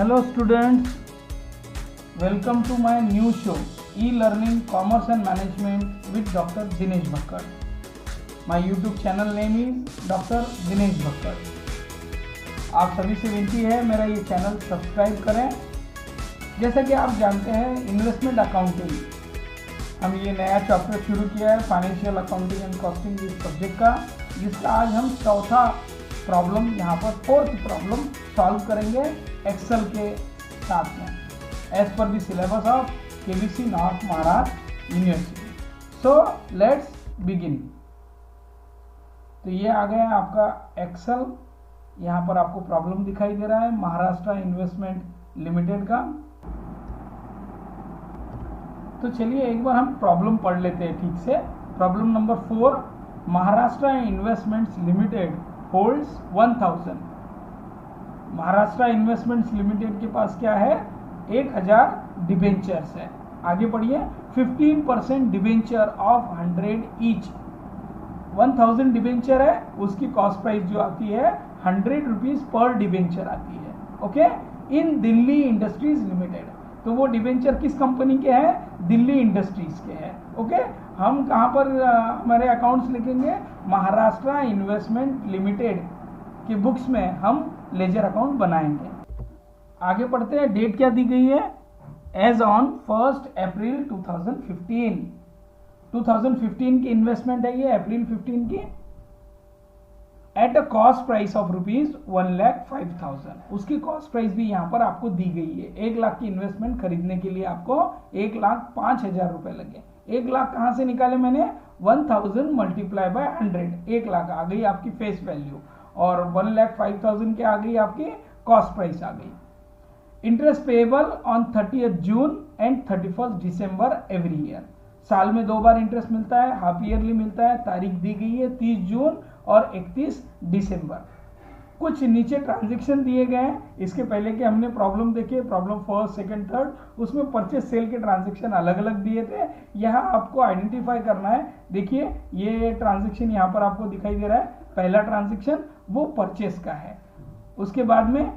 Hello students, welcome to my new show E-Learning Commerce and Management with Dr. Dinesh Bhakkar. My YouTube channel name is Dr. Dinesh Bhakkar. आप सभी से विनती है मेरा ये channel subscribe करें। जैसा कि आप जानते हैं इन्वेस्टमेंट अकाउंटिंग हम ये नया चैप्टर शुरू किया है फाइनेंशियल अकाउंटिंग एंड कॉस्टिंग इस सब्जेक्ट का, जिसका आज हम चौथा प्रॉब्लम यहाँ पर फोर्थ प्रॉब्लम सॉल्व करेंगे एक्सेल के साथ में as per the syllabus of KBC North Maharashtra University. So let's begin. तो ये आ गया आपका एक्सेल। यहाँ पर आपको प्रॉब्लम दिखाई दे रहा है महाराष्ट्र इन्वेस्टमेंट लिमिटेड का। तो चलिए एक बार हम प्रॉब्लम पढ़ लेते हैं ठीक से। Problem number 4, Maharashtra investments limited holds 1000। Maharashtra investments limited के पास क्या है, 1000 डिबेंचर्स है। आगे पढ़िए। 15% डिबेंचर ऑफ 100 ईच। 1000 डिबेंचर है, उसकी कॉस्ट प्राइस जो आती है 100 रुपीज पर डिबेंचर आती है। ओके, इन दिल्ली इंडस्ट्रीज लिमिटेड। तो वो डिबेंचर किस कंपनी के हैं, दिल्ली इंडस्ट्रीज के हैं। ओके, हम कहाँ पर हमारे अकाउंट्स लिखेंगे, महाराष्ट्र इन्वेस्टमेंट लिमिटेड की बुक्स में हम लेजर अकाउंट बनाएंगे। आगे पढ़ते हैं। डेट क्या दी गई है, एज ऑन 1 अप्रैल 2015। 2015 की इन्वेस्टमेंट है ये, अप्रैल 15 की, at a cost price of rupees 1,05,000। उसकी कॉस्ट प्राइस भी यहाँ पर आपको दी गई है। 1 लाख की इन्वेस्टमेंट खरीदने के लिए आपको 1,05,000 रुपए लगे। 1 लाख कहाँ से निकाले मैंने, 1000 मल्टीप्लाई बाय 100, 1 लाख आ गई आपकी फेस वैल्यू, और 1,05,000 के आ गई आपकी कॉस्ट प्राइस आ गई। Interest payable on 30th June and 31st December every year. साल में 2 बार इंटरेस्ट मिलता है, हाफ ईयरली मिलता है। तारीख दी गई है 30 जून और 31 दिसंबर। कुछ नीचे ट्रांजैक्शन दिए गए हैं। इसके पहले के हमने प्रॉब्लम देखे, प्रॉब्लम 1st, 2nd, 3rd, उसमें परचेस सेल के ट्रांजैक्शन अलग अलग दिए थे। यहाँ आपको आइडेंटिफाई करना है। देखिए ये ट्रांजैक्शन यहाँ पर आपको दिखाई दे रहा है। पहला ट्रांजैक्शन वो परचेस का है, उसके बाद में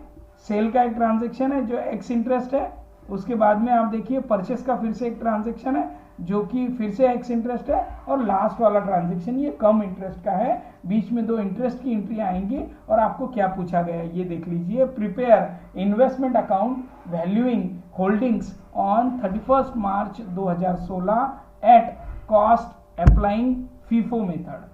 सेल का एक ट्रांजैक्शन है जो एक्स इंटरेस्ट है, उसके बाद में आप देखिए परचेस का फिर से एक ट्रांजैक्शन है जो कि फिर से एक्स इंटरेस्ट है, और लास्ट वाला ट्रांजैक्शन ये कम इंटरेस्ट का है। बीच में 2 इंटरेस्ट की एंट्री आएंगी। और आपको क्या पूछा गया है ये देख लीजिए। Prepare investment account valuing holdings on 31 मार्च 2016 at cost applying FIFO method.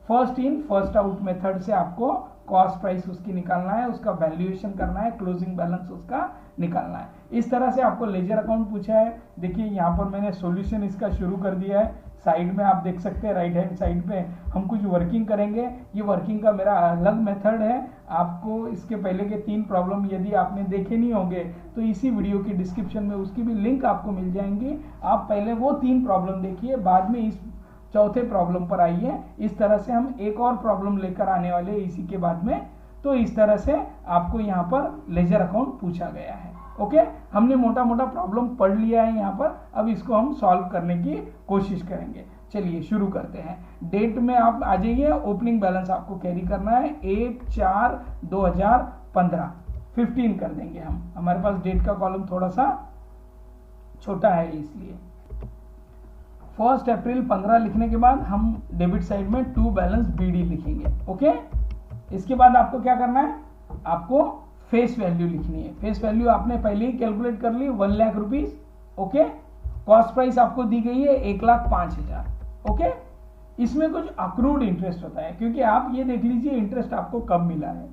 First in first out method से आपको कॉस्ट प्राइस उसकी निकालना है, उसका वैल्यूएशन करना है, क्लोजिंग बैलेंस उसका निकालना है। इस तरह से आपको लेजर अकाउंट पूछा है। देखिए यहाँ पर मैंने सॉल्यूशन इसका शुरू कर दिया है। साइड में आप देख सकते हैं, राइट हैंड साइड पे हम कुछ वर्किंग करेंगे। ये वर्किंग का मेरा अलग मेथड है। आपको इसके पहले के 3 प्रॉब्लम यदि आपने देखे नहीं होंगे तो इसी वीडियो की डिस्क्रिप्शन में उसकी भी लिंक आपको मिल जाएंगी। आप पहले वो 3 प्रॉब्लम देखिए, बाद में इस चौथे प्रॉब्लम पर आइए। इस तरह से हम एक और प्रॉब्लम लेकर आने वाले हैं इसी के बाद में। तो इस तरह से आपको यहाँ पर लेजर अकाउंट पूछा गया है। ओके, हमने मोटा मोटा प्रॉब्लम पढ़ लिया है यहाँ पर। अब इसको हम सॉल्व करने की कोशिश करेंगे। चलिए शुरू करते हैं। डेट में आप आ जाइए। ओपनिंग बैलेंस आपको कैरी करना है 1/4/2015। 15 कर देंगे हम। हमारे पास डेट का कॉलम थोड़ा सा छोटा है इसलिए 1 अप्रैल 15 लिखने के बाद हम डेबिट साइड में टू बैलेंस बीडी लिखेंगे। ओके, इसके बाद आपको क्या करना है, आपको फेस वैल्यू लिखनी है। फेस वैल्यू आपने पहले ही कैलकुलेट कर ली, 1 lakh rupees. Okay, cost price आपको दी गई है 1,05,000। ओके, इसमें कुछ अक्रूड इंटरेस्ट होता है, क्योंकि आप ये देख लीजिए इंटरेस्ट आपको कब मिला है।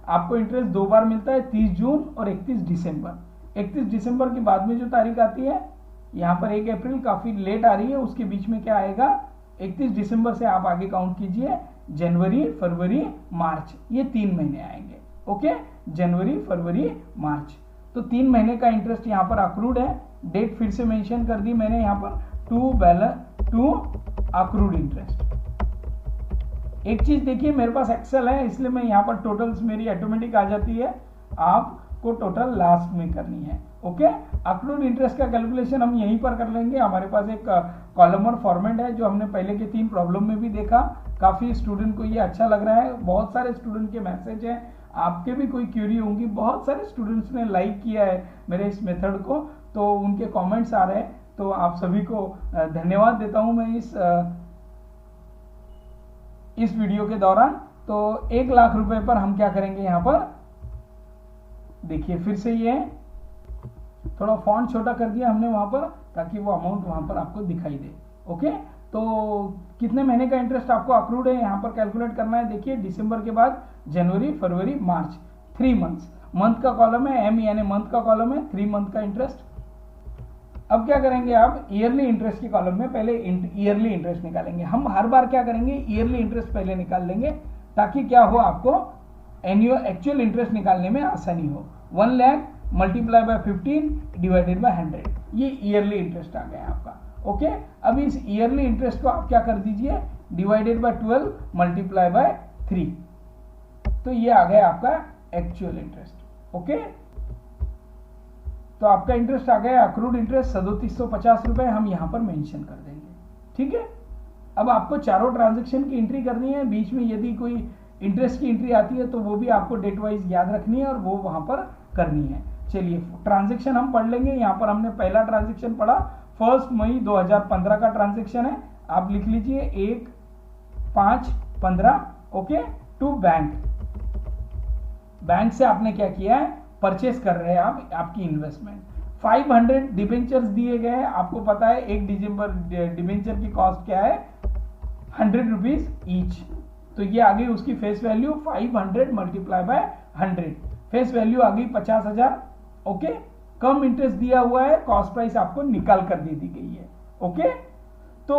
आपको इंटरेस्ट 2 बार मिलता है, 30 जून और 31 दिसंबर। 31 दिसंबर के बाद में जो तारीख आती है, यहाँ पर 1 अप्रैल काफी लेट आ रही है, उसके बीच में क्या आएगा, 31 दिसंबर से आप आगे काउंट कीजिए, जनवरी, फरवरी, मार्च, ये 3 महीने आएंगे। ओके, जनवरी, फरवरी, मार्च, तो 3 महीने का इंटरेस्ट यहाँ पर अक्रूड है। डेट फिर से मेंशन कर दी मैंने यहाँ पर, टू अक्रूड इंटरेस्ट। एक चीज देखिए, मेरे पास एक्सेल है इसलिए मैं यहाँ पर टोटल्स मेरी ऑटोमेटिक आ जाती है। आपको टोटल लास्ट में करनी है। ओके, अक्रूड इंटरेस्ट का कैलकुलेशन हम यहीं पर कर लेंगे। हमारे पास एक कॉलमर फॉर्मेट है जो हमने पहले के 3 प्रॉब्लम में भी देखा। काफी स्टूडेंट को ये अच्छा लग रहा है। बहुत सारे स्टूडेंट के मैसेज हैं, आपके भी कोई क्यूरी होंगी। बहुत सारे स्टूडेंट्स ने लाइक किया है मेरे इस मेथड को, तो उनके कमेंट्स आ रहे हैं, तो आप सभी को धन्यवाद देता हूं मैं इस वीडियो के दौरान। तो 1 लाख रुपए पर हम क्या करेंगे, यहाँ पर देखिए फिर से ये थोड़ा फॉन्ट छोटा कर दिया हमने वहां पर, ताकि वो अमाउंट वहां पर आपको दिखाई दे। ओके, तो कितने महीने का इंटरेस्ट आपको अक्रूड है यहाँ पर कैलकुलेट करना है। देखिए दिसंबर के बाद जनवरी, फरवरी, मार्च, 3 मंथ्स। मंथ का कॉलम है, एम यानी मंथ का कॉलम है, 3 मंथ का इंटरेस्ट। अब क्या करेंगे आप, ईयरली इंटरेस्ट के कॉलम में पहले ईयरली इंटरेस्ट निकालेंगे। हम हर बार क्या करेंगे, ईयरली इंटरेस्ट पहले निकाल लेंगे, ताकि क्या हो, आपको एनुअल एक्चुअल इंटरेस्ट निकालने में आसानी हो। 1 lakh multiply by 15 divided by 100, ये ईयरली इंटरेस्ट आ गया आपका। ओके, अब इस ईयरली इंटरेस्ट को आप क्या कर दीजिए, डिवाइडेड बाय 12 मल्टीप्लाई बाय 3, तो ये आ गया आपका एक्चुअल इंटरेस्ट। ओके, तो आपका इंटरेस्ट आ गया अक्रूड इंटरेस्ट 3750 रुपए, हम यहां पर मेंशन कर देंगे। ठीक है, अब आपको चारों ट्रांजैक्शन की एंट्री करनी है। बीच में यदि कोई इंटरेस्ट की एंट्री आती है तो वो भी आपको डेट वाइज याद रखनी है और वो वहां पर करनी है। चलिए ट्रांजैक्शन हम पढ़ लेंगे। यहाँ पर हमने पहला ट्रांजैक्शन पढ़ा, 1 मई 2015 का ट्रांजैक्शन है। आप लिख लीजिए 1/5/15। ओके, टू बैंक से आपने क्या किया है, परचेस कर रहे हैं आप आपकी इन्वेस्टमेंट। 500 डिबेंचर्स दिए गए हैं, आपको पता है 1 दिसंबर डिबेंचर की कॉस्ट क्या है, 100 रुपीज ईच। तो ये आ गई उसकी face value, 500 multiply by 100, face value आ गई 50,000। ओके, कम इंटरेस्ट दिया हुआ है, कॉस्ट प्राइस आपको निकाल कर दे दी गई है। ओके, तो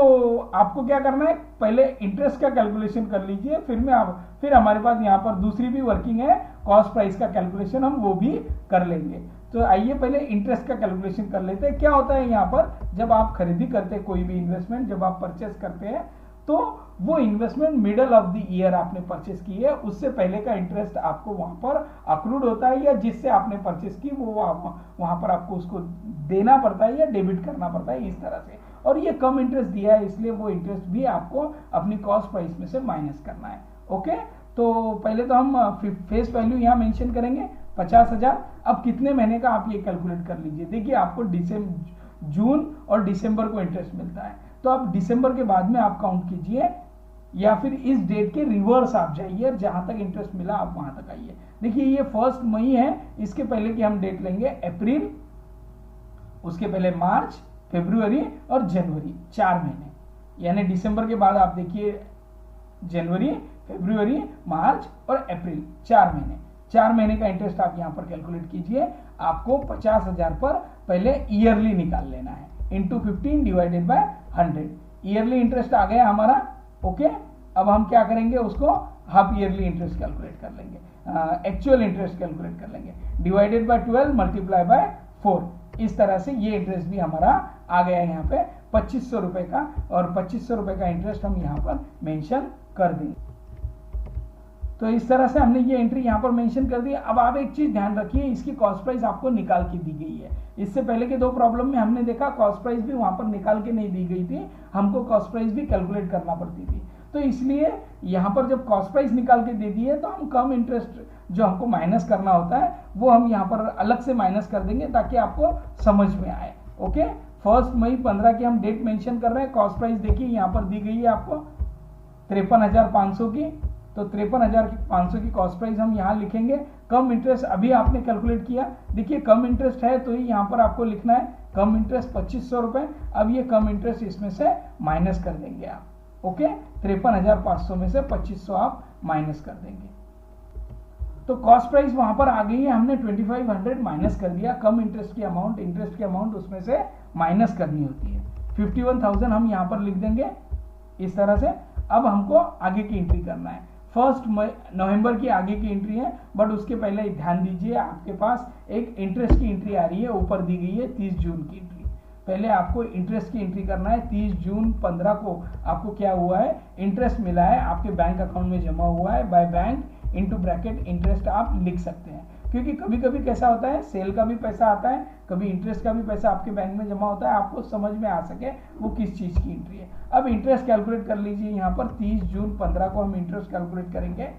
आपको क्या करना है, पहले इंटरेस्ट का कैलकुलेशन कर लीजिए, फिर हमारे पास यहाँ पर दूसरी भी वर्किंग है, कॉस्ट प्राइस का कैलकुलेशन हम वो भी कर लेंगे। तो आइए पहले इंटरेस्ट का कैलकुलेशन कर लेते हैं। क्या होता है यहाँ पर, जब आप खरीदी करते हैं कोई भी इन्वेस्टमेंट, जब आप परचेस करते हैं तो वो investment middle of the year आपने परचेस की है, उससे पहले का इंटरेस्ट आपको वहां पर अक्रूड होता है, या जिससे आपने परचेस की वो वहां पर आपको उसको देना पड़ता है या डेबिट करना पड़ता है, इस तरह से। और ये कम इंटरेस्ट दिया है, इसलिए वो इंटरेस्ट भी आपको अपनी कॉस्ट प्राइस में से माइनस करना है। ओके, तो पहले तो हम फेस वैल्यू यहाँ मेंशन करेंगे 50,000। अब कितने महीने का आप ये कैलकुलेट कर लीजिए। देखिए आपको जून और दिसंबर को इंटरेस्ट मिलता है, तो आप दिसंबर के बाद में आप काउंट कीजिए, या फिर इस डेट के रिवर्स आप जाइए, जहां तक इंटरेस्ट मिला आप वहां तक आइए। देखिए ये 1 मई है, इसके पहले की हम डेट लेंगे अप्रैल, उसके पहले मार्च, फरवरी और जनवरी, 4 महीने। यानी दिसंबर के बाद आप देखिए जनवरी, फरवरी, मार्च और अप्रैल, 4 महीने। 4 महीने का इंटरेस्ट आप यहां पर कैलकुलेट कीजिए। आपको 50,000 पर पहले ईयरली निकाल लेना है, into 15 divided by 100। Yearly interest आ गया हमारा। ओके, अब हम क्या करेंगे, उसको हाफ ईयरली इंटरेस्ट कैलकुलेट कर लेंगे, एक्चुअल इंटरेस्ट कैलकुलेट कर लेंगे, डिवाइडेड बाय 12 मल्टीप्लाई बाय 4। इस तरह से ये इंटरेस्ट भी हमारा आ गया है यहाँ पे 2500 रुपए का, और 2500 रुपए का इंटरेस्ट हम यहाँ पर मेंशन कर देंगे। तो इस तरह से हमने ये एंट्री यहाँ पर मेंशन कर दी। अब आप एक चीज ध्यान रखिए, इसकी कॉस्ट प्राइस आपको निकाल के दी गई है। इससे पहले के 2 प्रॉब्लम में हमने देखा कॉस्ट प्राइस भी वहां पर निकाल के नहीं दी गई थी, हमको कॉस्ट प्राइस भी कैलकुलेट करना पड़ती थी। तो इसलिए यहाँ पर जब कॉस्ट प्राइस निकाल के दे दी है, तो हम कम इंटरेस्ट जो हमको माइनस करना होता है वो हम यहाँ पर अलग से माइनस कर देंगे, ताकि आपको समझ में आए। ओके, 1 मई 15 की हम डेट मेंशन कर रहे हैं। कॉस्ट प्राइस देखिए यहाँ पर दी गई है आपको 53,500 की, तो 53,500 की कॉस्ट प्राइस हम यहाँ लिखेंगे। कम इंटरेस्ट अभी आपने कैलकुलेट किया, देखिए कम इंटरेस्ट है तो यहाँ पर आपको लिखना है कम इंटरेस्ट 2500 रुपए। अब ये कम इंटरेस्ट इसमें से माइनस कर देंगे आप। ओके, 53,500 में से 2500 आप माइनस कर देंगे, तो कॉस्ट प्राइस वहां पर आ गई है। हमने 2500 माइनस कर दिया, कम इंटरेस्ट की अमाउंट उसमें से माइनस करनी होती है। 51,000 हम यहाँ पर लिख देंगे इस तरह से। अब हमको आगे की एंट्री करना है, 1 नवंबर की आगे की एंट्री है, बट उसके पहले ध्यान दीजिए आपके पास एक इंटरेस्ट की एंट्री आ रही है, ऊपर दी गई है 30 जून की एंट्री। पहले आपको इंटरेस्ट की एंट्री करना है। 30 जून 15 को आपको क्या हुआ है, इंटरेस्ट मिला है, आपके बैंक अकाउंट में जमा हुआ है, by bank into bracket interest आप लिख सकते हैं। क्योंकि कभी कभी कैसा होता है, सेल का भी पैसा आता है, कभी इंटरेस्ट का भी पैसा आपके बैंक में जमा होता है, आपको समझ में आ सके वो किस चीज की एंट्री है। अब इंटरेस्ट कैलकुलेट कर लीजिए, यहाँ पर 30 जून 15 को हम इंटरेस्ट कैलकुलेट करेंगे।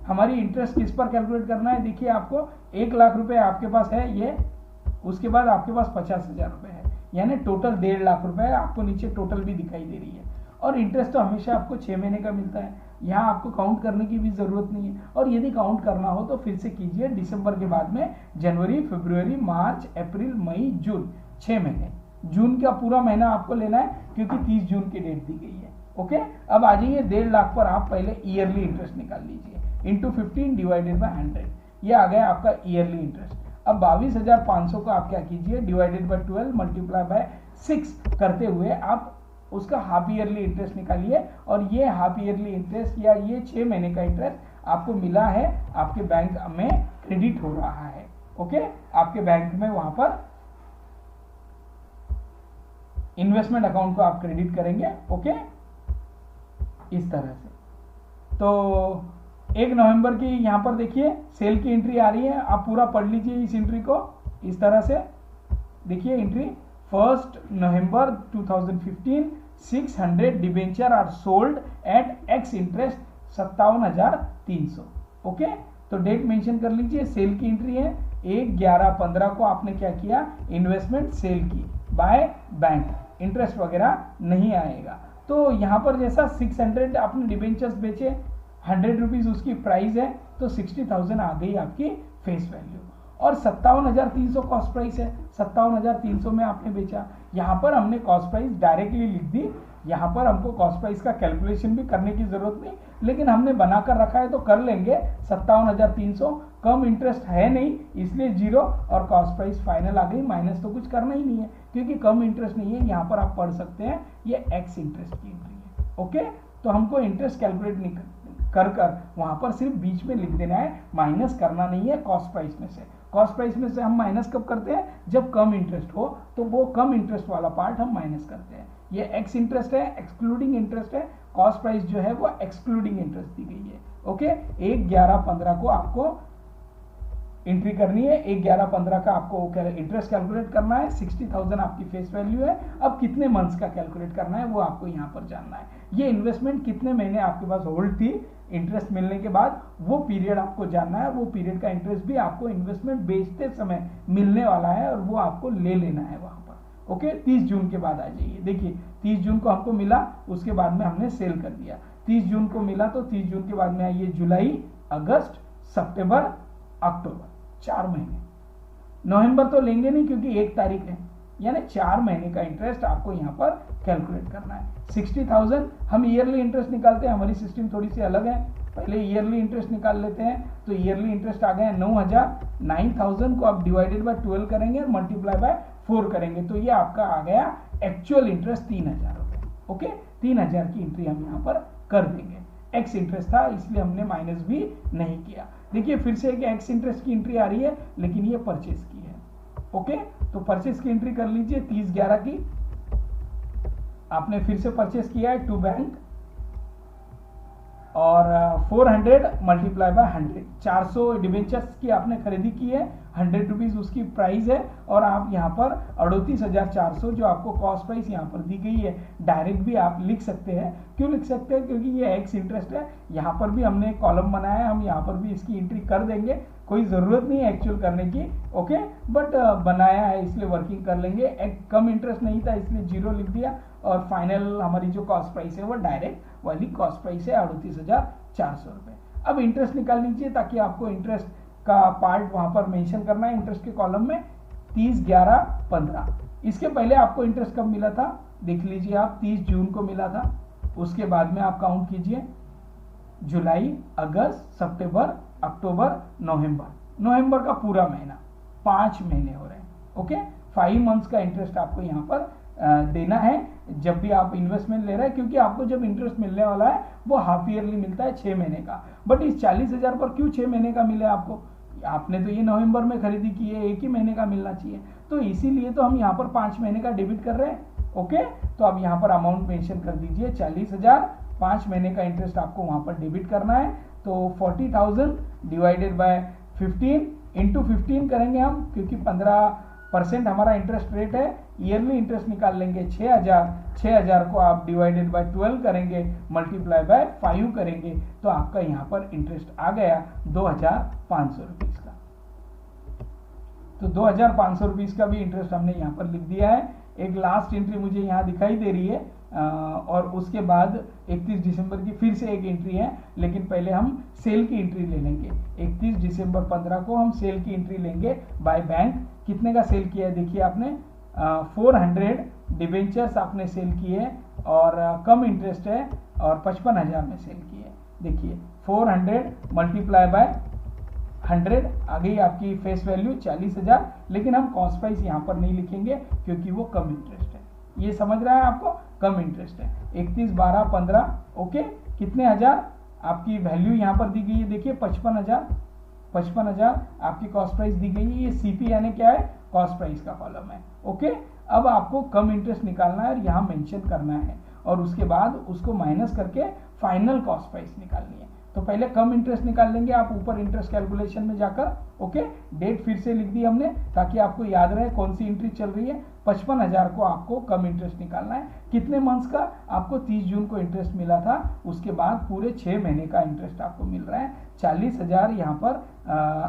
हमारी इंटरेस्ट किस पर कैलकुलेट करना है, देखिए आपको 1 लाख रुपए आपके पास है ये, उसके बाद आपके पास 50,000 रुपए है, यानी टोटल 1.5 लाख रुपए है। आपको नीचे टोटल भी दिखाई दे रही है। और इंटरेस्ट तो हमेशा आपको 6 महीने का मिलता है, यहाँ आपको काउंट करने की भी जरूरत नहीं है। और यदि काउंट करना हो तो फिर से कीजिए, दिसंबर के बाद में जनवरी, फरवरी, मार्च, अप्रैल, मई, जून, 6 महीने। जून का पूरा महीना आपको लेना है क्योंकि 30 जून की डेट दी गई है। ओके, अब आ जाइए 1.5 लाख पर आप पहले ईयरली इंटरेस्ट निकाल लीजिए, इंटू 15 डिवाइडेड बाय 100, ये आ गया आपका ईयरली इंटरेस्ट। अब 22,500 को आप क्या कीजिए, डिवाइडेड बाय 12 मल्टीप्लाई बाय 6 करते हुए आप उसका हाफ ईयरली इंटरेस्ट निकालिए। और ये हाफ ईयरली इंटरेस्ट या ये 6 महीने का इंटरेस्ट आपको मिला है, आपके बैंक में क्रेडिट हो रहा है। ओके, आपके बैंक में वहां पर इन्वेस्टमेंट अकाउंट को आप क्रेडिट करेंगे। ओके, इस तरह से। तो 1 नवंबर की यहां पर देखिए सेल की एंट्री आ रही है, आप पूरा पढ़ लीजिए इस एंट्री को इस तरह से। देखिए एंट्री 1 नवंबर 2015 600 debenture are sold at ex interest 57,300। Okay, तो डेट मेंशन कर लीजिए, सेल की एंट्री है 1/11/15 को आपने क्या किया, इन्वेस्टमेंट सेल की बाय बैंक, इंटरेस्ट वगैरह नहीं आएगा। तो यहां पर जैसा 600 आपने डिबेंचर्स बेचे, 100 रुपीज उसकी प्राइस है, तो 60,000 आ गई आपकी फेस वैल्यू। और 57,300 कॉस्ट प्राइस है, 57,300 में आपने बेचा। यहाँ पर हमने कॉस्ट प्राइस डायरेक्टली लिख दी, यहाँ पर हमको कॉस्ट प्राइस का कैलकुलेशन भी करने की जरूरत नहीं, लेकिन हमने बनाकर रखा है तो कर लेंगे। 57,300 कम इंटरेस्ट है नहीं इसलिए 0 और कॉस्ट प्राइस फाइनल आ गई, माइनस तो कुछ करना ही नहीं है क्योंकि कम इंटरेस्ट नहीं है। यहाँ पर आप पढ़ सकते हैं ये एक्स इंटरेस्ट की एंट्री है। ओके, तो हमको इंटरेस्ट कैलकुलेट नहीं कर वहां पर सिर्फ बीच में लिख देना है, माइनस करना नहीं है कॉस्ट प्राइस में से। कॉस्ट प्राइस में से हम माइनस कब करते हैं, जब कम इंटरेस्ट हो, तो वो कम इंटरेस्ट वाला पार्ट हम माइनस करते हैं। ये एक्स इंटरेस्ट है, एक्सक्लूडिंग इंटरेस्ट है, कॉस्ट प्राइस जो है वो एक्सक्लूडिंग इंटरेस्ट दी गई है। ओके, 1/11/15 को आपको एंट्री करनी है, 1/11/15 का आपको इंटरेस्ट कैलकुलेट करना है, 60,000 आपकी फेस वैल्यू है। अब कितने मंथ्स का कैलकुलेट करना है वो आपको यहाँ पर जानना है। ये इन्वेस्टमेंट कितने महीने आपके पास होल्ड थी इंटरेस्ट मिलने के बाद, वो पीरियड आपको जानना है। वो पीरियड का इंटरेस्ट भी आपको इन्वेस्टमेंट बेचते समय मिलने वाला है और वो आपको ले लेना है वहां पर। ओके, 30 जून के बाद आ जाइए। देखिए 30 जून को हमको मिला, उसके बाद में हमने सेल कर दिया। 30 जून को मिला तो 30 जून के बाद में आइए जुलाई, अगस्त, सितंबर, अक्टूबर, 4 महीने। नवंबर तो लेंगे नहीं क्योंकि 1 तारीख है, यानी 4 महीने का इंटरेस्ट आपको यहाँ पर कैलकुलेट करना है। 60,000 हम ईयरली इंटरेस्ट निकालते हैं, हमारी सिस्टम थोड़ी सी अलग है। पहले ईयरली इंटरेस्ट निकाल लेते हैं, तो ईयरली इंटरेस्ट आ गया 9,000। 9,000 को आप डिवाइडेड बाय 12 करेंगे और मल्टीप्लाई बाय 4 करेंगे, तो ये आपका आ गया एक्चुअल इंटरेस्ट 3,000 रुपए। ओके, 3,000 की एंट्री हम यहाँ पर कर देंगे। एक्स इंटरेस्ट था इसलिए हमने माइनस भी नहीं किया। देखिए फिर से एक एक्स इंटरेस्ट की एंट्री आ रही है, लेकिन ये परचेज की है। ओके, तो परचेज की एंट्री कर लीजिए 30/11 की। आपने फिर से परचेज किया है टू बैंक और 400 मल्टीप्लाई बाय 100, 400 डिबेंचर्स की आपने खरीदी की है, 100 रुपीज उसकी प्राइस है। और आप यहाँ पर 38,400 जो आपको कॉस्ट प्राइस यहाँ पर दी गई है, डायरेक्ट भी आप लिख सकते हैं। क्यों लिख सकते हैं, क्योंकि ये एक्स इंटरेस्ट है। यहाँ पर भी हमने एक कॉलम बनाया है, हम यहाँ पर भी इसकी एंट्री कर देंगे, कोई जरूरत नहीं है एक्चुअल करने की। ओके, बट बनाया है इसलिए वर्किंग कर लेंगे। एक कम इंटरेस्ट नहीं था इसलिए 0 लिख दिया और फाइनल हमारी जो कॉस्ट प्राइस है वो डायरेक्ट वाली कॉस्ट प्राइस है 38,400 रुपए। अब इंटरेस्ट निकाल लीजिए ताकि आपको इंटरेस्ट का पार्ट वहां पर मेंशन करना है इंटरेस्ट के कॉलम में। 30/11/15, इसके पहले आपको इंटरेस्ट कब मिला था देख लीजिए आप, 30 जून को मिला था। उसके बाद में आप काउंट कीजिए, जुलाई, अगस्त, सितंबर, अक्टूबर, नवंबर का पूरा महीना, 5 महीने हो रहे हैं। ओके, 5 मंथ्स का इंटरेस्ट आपको यहाँ पर देना है जब भी आप इन्वेस्टमेंट ले रहे हैं, क्योंकि आपको जब इंटरेस्ट मिलने वाला है वो हाफ ईयरली मिलता है 6 महीने का। बट इस 40,000 पर क्यों 6 महीने का मिले आपको, आपने तो ये नवंबर में खरीदी की है, 1 ही महीने का मिलना चाहिए, तो इसीलिए तो हम यहाँ पर 5 महीने का डेबिट कर रहे हैं। ओके, तो अब यहाँ पर अमाउंट मेंशन कर दीजिए 40,000, 5 महीने का इंटरेस्ट आपको वहां पर डेबिट करना है। तो 40,000 डिवाइडेड बाय 15 इंटू 15 करेंगे हम, क्योंकि 15 परसेंट हमारा इंटरेस्ट रेट है, ईयरली इंटरेस्ट निकाल लेंगे 6000, 6000 को आप डिवाइडेड बाय 12 करेंगे, मल्टीप्लाई बाय 5 करेंगे, तो आपका यहाँ पर इंटरेस्ट आ गया 2500 रुपीज का। तो 2500 रुपीज का भी इंटरेस्ट हमने यहाँ पर लिख दिया है। एक लास्ट एंट्री मुझे यहाँ दिखाई दे रही है और उसके बाद 31 दिसंबर की फिर से एक एंट्री है, लेकिन पहले हम सेल की एंट्री ले लेंगे। 31 दिसंबर 15 को हम सेल की एंट्री लेंगे बाय बैंक। कितने का सेल किया है देखिए आपने, 400 डिबेंचर्स आपने सेल किए और कम इंटरेस्ट है और 55,000 में सेल किए। देखिए 400 मल्टीप्लाई बाय 100 आ गई आपकी फेस वैल्यू 40,000, लेकिन हम कॉस्ट प्राइस यहाँ पर नहीं लिखेंगे क्योंकि वो कम इंटरेस्ट है। ये समझ रहा है आपको, कम इंटरेस्ट है। 31, 12, 15 ओके, कितने हजार आपकी वैल्यू यहाँ पर दी गई है, देखिए 55,000 आपकी कॉस्ट प्राइस दी गई है। ये सीपी यानी क्या है, कॉस्ट प्राइस का कॉलम है। ओके, अब आपको कम इंटरेस्ट निकालना है और यहाँ मेंशन करना है और उसके बाद उसको माइनस करके फाइनल कॉस्ट प्राइस निकालनी है। तो पहले कम इंटरेस्ट निकाल लेंगे आप ऊपर इंटरेस्ट कैलकुलेशन में जाकर। ओके, डेट फिर से लिख दी हमने ताकि आपको याद रहे कौन सी एंट्री चल रही है। 55,000 को आपको कम इंटरेस्ट निकालना है। कितने मंथ्स का, आपको 30 जून को इंटरेस्ट मिला था, उसके बाद पूरे 6 महीने का इंटरेस्ट आपको मिल रहा है। 40,000 यहाँ पर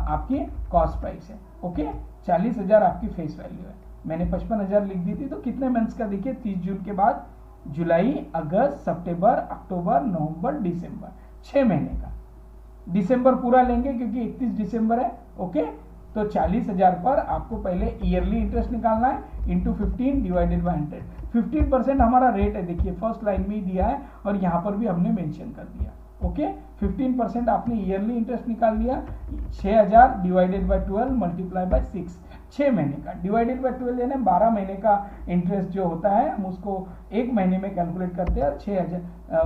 आपकी कॉस्ट प्राइस है। ओके, 40,000 आपकी फेस वैल्यू है। मैंने 55,000 लिख दी थी। तो कितने मंथ्स का देखिए, 30 जून के बाद जुलाई, अगस्त, सितंबर, अक्टूबर, नवंबर, दिसंबर, 6 महीने का। दिसंबर पूरा लेंगे क्योंकि 31 दिसंबर है। ओके, तो 40,000 पर आपको पहले ईयरली इंटरेस्ट निकालना है इंटू 15 डिवाइडेड बाय 100। 15% हमारा रेट है, देखिए फर्स्ट लाइन में ही दिया है और यहाँ पर भी हमने मेंशन कर दिया। ओके, 15% आपने ईयरली इंटरेस्ट निकाल लिया। 6000 डिवाइडेड बाय 12 मल्टीप्लाई बाय 6, 6 महीने का डिवाइडेड बाय 12 यानी 12 महीने का इंटरेस्ट जो होता है हम उसको 1 महीने में कैलकुलेट करते हैं और 6000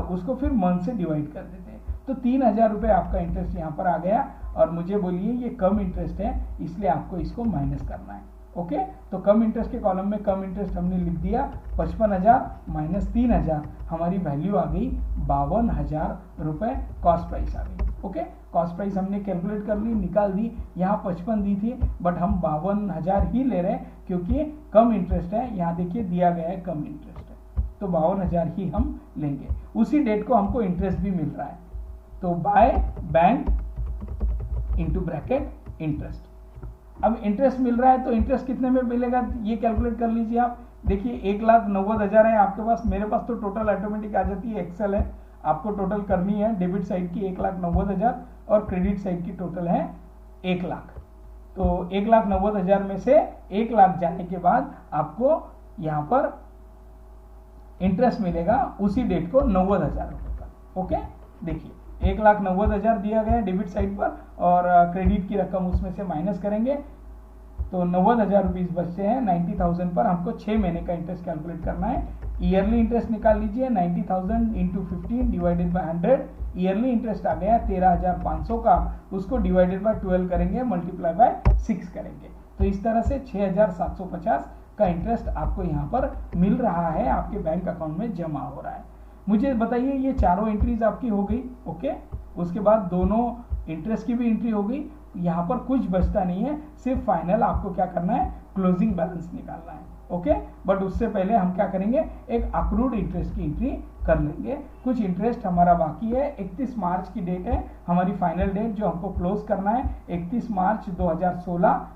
उसको फिर मंथ से डिवाइड कर देते हैं। तो 3,000 रुपये आपका इंटरेस्ट यहाँ पर आ गया और मुझे बोलिए ये कम इंटरेस्ट है, इसलिए आपको इसको माइनस करना है। ओके, तो कम इंटरेस्ट के कॉलम में कम इंटरेस्ट हमने लिख दिया 55,000 माइनस 3,000, हमारी वैल्यू आ गई 52,000 रुपये कॉस्ट प्राइस आ गई। ओके, कॉस्ट प्राइस हमने कैलकुलेट कर ली, निकाल दी। यहाँ 55 दी थी बट हम 52,000 ही ले रहे हैं क्योंकि कम इंटरेस्ट है। यहाँ देखिए दिया गया है कम इंटरेस्ट है, तो 52,000 ही हम लेंगे। उसी डेट को हमको इंटरेस्ट भी मिल रहा है, तो by bank into bracket interest. अब इंटरेस्ट मिल रहा है तो इंटरेस्ट कितने में मिलेगा ये कैलकुलेट कर लीजिए आप। देखिए 1,90,000 है आपके पास, मेरे पास तो टोटल ऑटोमेटिक आ जाती है, एक्सेल है, आपको टोटल करनी है। डेबिट साइड की 1,90,000 और क्रेडिट साइड की टोटल है 1 लाख। तो 1,90,000 में से 1 लाख जाने के बाद आपको यहाँ पर इंटरेस्ट मिलेगा उसी डेट को 90,000 रुपये का। ओके, देखिए 1,90,000 दिया गया डेबिट साइड पर और क्रेडिट की रकम उसमें से माइनस करेंगे तो 90,000 रुपीज बचते हैं। 90,000 पर हमको 6 महीने का इंटरेस्ट कैलकुलेट करना है। ईयरली इंटरेस्ट निकाल लीजिए, 90,000 into 15 divided by 100। Yearly interest आ गया 13,500 का, उसको डिवाइडेड बाय 12 करेंगे, मल्टीप्लाई बाय 6 करेंगे। तो इस तरह से 6,750 का इंटरेस्ट आपको यहाँ पर मिल रहा है, आपके बैंक अकाउंट में जमा हो रहा है। मुझे बताइए ये चारों एंट्रीज आपकी हो गई। ओके, उसके बाद दोनों इंटरेस्ट की भी एंट्री हो गई। यहाँ पर कुछ बचता नहीं है, सिर्फ फाइनल आपको क्या करना है, क्लोजिंग बैलेंस निकालना है। ओके, बट उससे पहले हम क्या करेंगे, एक अक्रूड इंटरेस्ट की एंट्री कर लेंगे। कुछ इंटरेस्ट हमारा बाकी है। 31 मार्च की डेट है हमारी फाइनल डेट जो हमको क्लोज करना है, 31 मार्च 2016।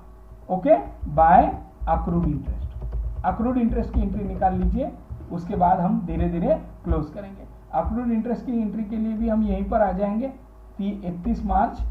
Okay, by accrued interest. Accrued interest की एंट्री निकाल लीजिए, उसके बाद हम धीरे धीरे क्लोज करेंगे। अक्रूड इंटरेस्ट की एंट्री के लिए भी हम यहीं पर आ जाएंगे 31 मार्च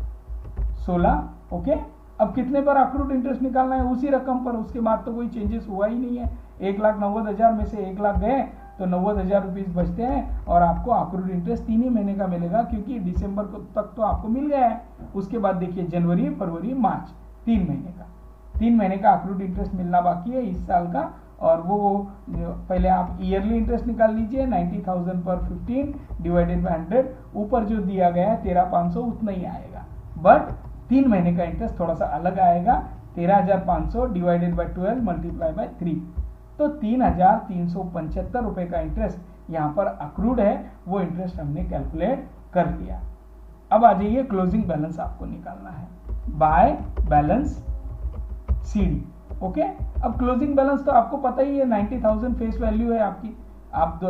16। ओके, अब कितने पर अक्रूड इंटरेस्ट निकालना है, उसी रकम पर, उसके बाद तो कोई चेंजेस हुआ ही नहीं है। 1,90,000 में से 1 लाख गए तो 90,000 रुपीज बचते हैं और आपको अक्रूड इंटरेस्ट 3 ही महीने का मिलेगा क्योंकि दिसंबर तक तो आपको मिल गया है। उसके बाद देखिए जनवरी, फरवरी, मार्च, 3 महीने का, 3 महीने का अक्रूड इंटरेस्ट मिलना बाकी है इस साल का। और वो पहले आप ईयरली इंटरेस्ट निकाल लीजिए, 90,000 पर 15 डिवाइडेड बाय 100। ऊपर जो दिया गया है 13,500 उतना ही आएगा, बट 3 महीने का इंटरेस्ट थोड़ा सा अलग आएगा, 13,500 डिवाइडेड बाय 12 मल्टीप्लाई बाय 3। तो 3,375 रुपए का इंटरेस्ट यहाँ पर अक्रूड है, वो इंटरेस्ट हमने कैलकुलेट कर लिया। अब आ जाइए क्लोजिंग बैलेंस आपको निकालना है बाय बैलेंस सीडी। ओके। अब क्लोजिंग बैलेंस तो आपको पता ही है 90,000 फेस वैल्यू है आपकी। आप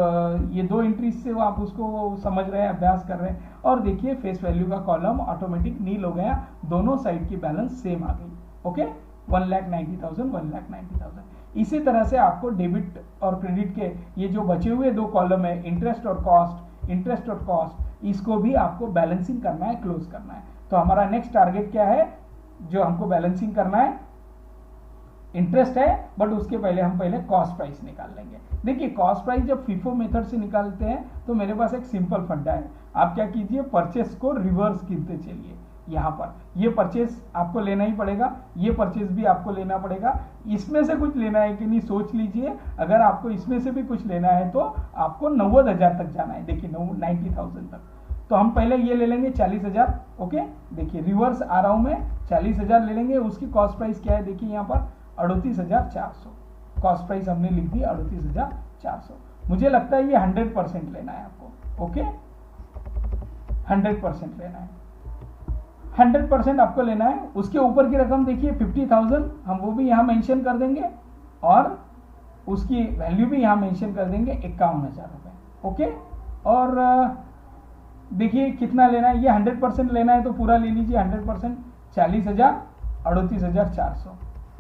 ये 2 एंट्रीज से आप उसको समझ रहे हैं, अभ्यास कर रहे हैं। और देखिए फेस वैल्यू का कॉलम ऑटोमेटिक नील हो गया, दोनों साइड की बैलेंस सेम आ गई। ओके, 1,90,000 1,90,000। इसी तरह से आपको डेबिट और क्रेडिट के ये जो बचे हुए 2 कॉलम है, इंटरेस्ट और कॉस्ट, इसको भी आपको बैलेंसिंग करना है, क्लोज करना है। तो हमारा नेक्स्ट टारगेट क्या है जो हमको बैलेंसिंग करना है? इंटरेस्ट है, बट उसके पहले हम कॉस्ट प्राइस निकाल लेंगे। देखिए कॉस्ट प्राइस जब फीफो मेथड से निकालते हैं तो मेरे पास एक सिंपल फंडा है। आप क्या कीजिए, परचेस को रिवर्स गिनते चलिए। यहाँ पर ये परचेस आपको लेना ही पड़ेगा, ये परचेस भी आपको लेना पड़ेगा। इसमें से कुछ लेना है कि नहीं सोच लीजिए। अगर आपको इसमें से भी कुछ लेना है तो आपको 90,000 तक जाना है। देखिए 90,000 तक, तो हम पहले ये ले लेंगे 40,000। ओके, देखिए रिवर्स आ रहा हूं मैं, 40,000 ले लेंगे। उसकी कॉस्ट प्राइस क्या है, देखिए यहाँ पर 38,400 कॉस्ट प्राइस हमने लिख दी, 38,400। मुझे लगता है ये 100% लेना है आपको। ओके, 100% लेना है, 100% आपको लेना है। उसके ऊपर की रकम देखिए 50,000, हम वो भी यहाँ मेंशन कर देंगे और उसकी वैल्यू भी यहाँ मेंशन कर देंगे 51,000 रुपए। ओके, और देखिए कितना लेना है, ये 100% लेना है तो पूरा ले लीजिए 100%, 40,000, 38,400।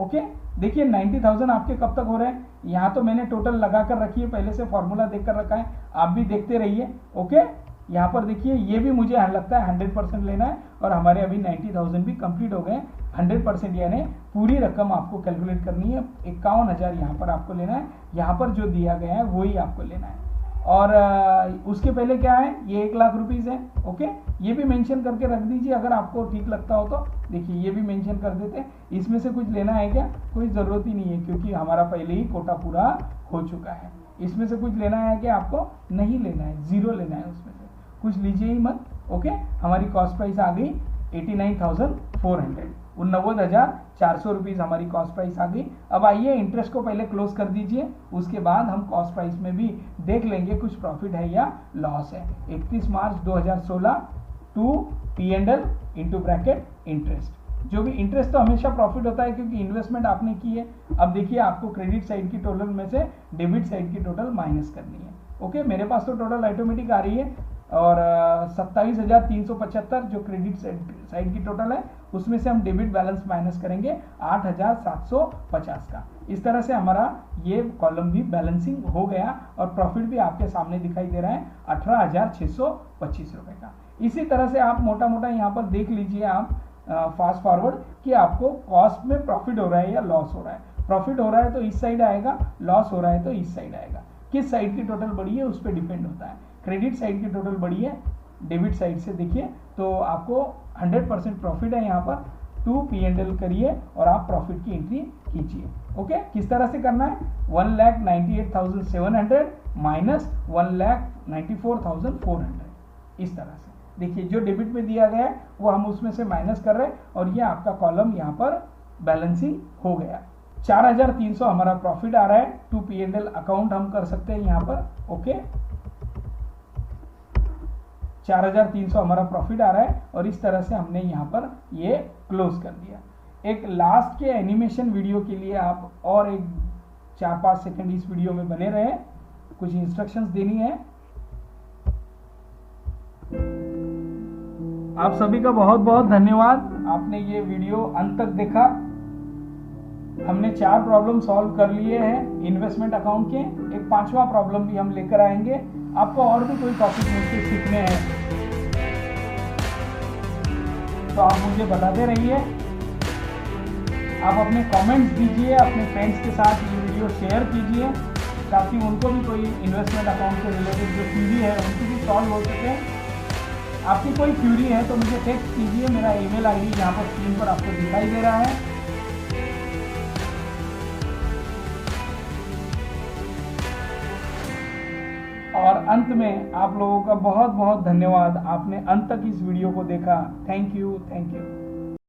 ओके, देखिए 90,000 आपके कब तक हो रहे हैं, यहाँ तो मैंने टोटल लगा कर रखी है, पहले से फॉर्मूला देख कर रखा है, आप भी देखते रहिए। ओके, यहाँ पर देखिए ये भी मुझे लगता है 100% लेना है और हमारे अभी 90,000 भी कंप्लीट हो गए। 100% यानी पूरी रकम आपको कैलकुलेट करनी है, 51,000 यहाँ पर आपको लेना है। यहाँ पर जो दिया गया है वही आपको लेना है। और उसके पहले क्या है, ये 1,00,000 रुपीज़ है। ओके, ये भी मेंशन करके रख दीजिए अगर आपको ठीक लगता हो तो। देखिए ये भी मेंशन कर देते हैं। इसमें से कुछ लेना है क्या, कोई ज़रूरत ही नहीं है क्योंकि हमारा पहले ही कोटा पूरा हो चुका है। इसमें से कुछ लेना है क्या, आपको नहीं लेना है, 0 लेना है, उसमें से कुछ लीजिए ही मत। ओके, हमारी कॉस्ट प्राइस आ गई 89,400, 89,400 रुपीज़ हमारी कॉस्ट प्राइस आ गई। अब आइए इंटरेस्ट को पहले क्लोज कर दीजिए, उसके बाद हम कॉस्ट प्राइस में भी देख लेंगे कुछ प्रॉफिट है या लॉस है। 31 मार्च 2016 to P&L into bracket interest. जो भी इंटरेस्ट तो हमेशा प्रॉफिट होता है क्योंकि इन्वेस्टमेंट आपने की है। अब देखिए आपको क्रेडिट साइड की टोटल में से डेबिट साइड की टोटल माइनस करनी है। ओके, मेरे पास तो टोटल ऑटोमेटिक आ रही है और 27,375 जो क्रेडिट साइड की टोटल है, उसमें से हम डेबिट बैलेंस माइनस करेंगे 8,750 का। इस तरह से हमारा ये कॉलम भी बैलेंसिंग हो गया और प्रॉफिट भी आपके सामने दिखाई दे रहा है 18,625 रुपए का। इसी तरह से आप मोटा मोटा यहाँ पर देख लीजिए आप फास्ट फॉरवर्ड कि आपको कॉस्ट में प्रॉफिट हो रहा है या लॉस हो रहा है। प्रॉफिट हो रहा है तो इस साइड आएगा, लॉस हो रहा है तो इस साइड आएगा। किस साइड की टोटल बढ़ी है उस पर डिपेंड होता है। क्रेडिट साइड की टोटल बढ़ी है, डेबिट साइड से देखिए तो आपको 100% प्रॉफिट है। यहाँ पर टू P&L करिए और आप प्रॉफिट की एंट्री कीजिए। ओके, किस तरह से करना है, 1,98,700 माइनस 1,94,400, इस तरह से। देखिए जो डेबिट में दिया गया है वो हम उसमें से माइनस कर रहे हैं और ये आपका कॉलम यहाँ पर बैलेंसिंग हो गया। 4,300 हमारा प्रॉफिट आ रहा है, टू P&L अकाउंट हम कर सकते हैं यहाँ पर। ओके, 4,300 हमारा प्रॉफिट आ रहा है और इस तरह से हमने यहाँ पर ये क्लोज कर दिया। एक लास्ट के एनिमेशन वीडियो के लिए आप और एक 4-5 सेकंड इस वीडियो में बने रहे, कुछ इंस्ट्रक्शंस देनी है। आप सभी का बहुत बहुत धन्यवाद, आपने ये वीडियो अंत तक देखा। हमने 4 प्रॉब्लम सॉल्व कर लिए हैं इन्वेस्टमेंट अकाउंट के। एक 5वां प्रॉब्लम भी हम लेकर आएंगे। आपको और भी कोई टॉपिक मुझसे सीखने हैं तो आप मुझे बताते रहिए। आप अपने कमेंट्स दीजिए, अपने फ्रेंड्स के साथ ये वीडियो शेयर कीजिए ताकि उनको भी कोई इन्वेस्टमेंट अकाउंट से रिलेटेड जो क्वेरी है उनकी भी सॉल्व हो सके। आपकी कोई क्वेरी है तो मुझे टेक्स्ट कीजिए, मेरा ईमेल आईडी यहाँ पर स्क्रीन पर आपको दिखाई दे रहा है। और अंत में आप लोगों का बहुत बहुत धन्यवाद, आपने अंत तक इस वीडियो को देखा। Thank you.